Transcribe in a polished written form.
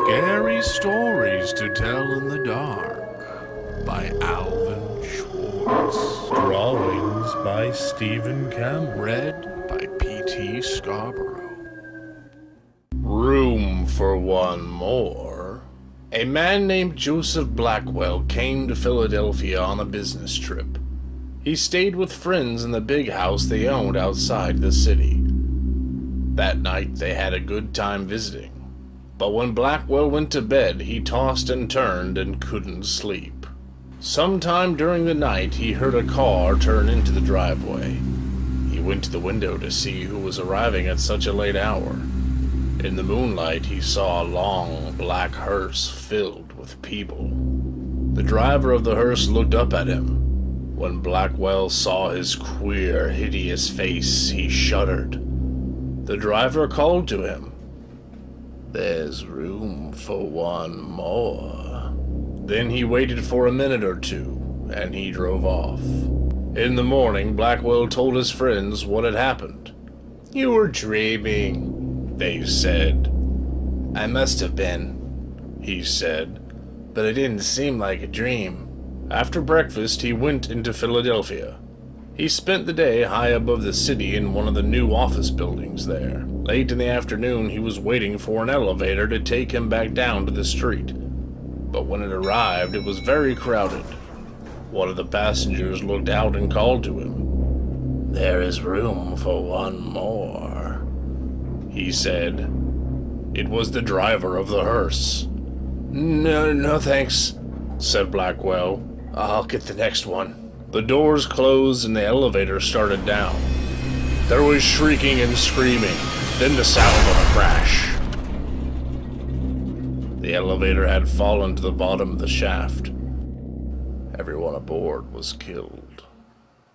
Scary Stories to Tell in the Dark by Alvin Schwartz. Drawings by Stephen Campbell. Read by P.T. Scarborough. Room for one more. A man named Joseph Blackwell came to Philadelphia on a business trip. He stayed with friends in the big house they owned outside the city. That night they had a good time visiting. But when Blackwell went to bed, he tossed and turned and couldn't sleep. Sometime during the night, he heard a car turn into the driveway. He went to the window to see who was arriving at such a late hour. In the moonlight, he saw a long, black hearse filled with people. The driver of the hearse looked up at him. When Blackwell saw his queer, hideous face, he shuddered. The driver called to him. "There's room for one more." Then he waited for a minute or two, and he drove off. In the morning, Blackwell told his friends what had happened. "You were dreaming," they said. "I must have been," he said, "but it didn't seem like a dream." After breakfast, he went into Philadelphia. He spent the day high above the city in one of the new office buildings there. Late in the afternoon, he was waiting for an elevator to take him back down to the street. But when it arrived, it was very crowded. One of the passengers looked out and called to him. "There is room for one more," he said. It was the driver of the hearse. No thanks," said Blackwell. "I'll get the next one." The doors closed and the elevator started down. There was shrieking and screaming, then the sound of a crash. The elevator had fallen to the bottom of the shaft. Everyone aboard was killed.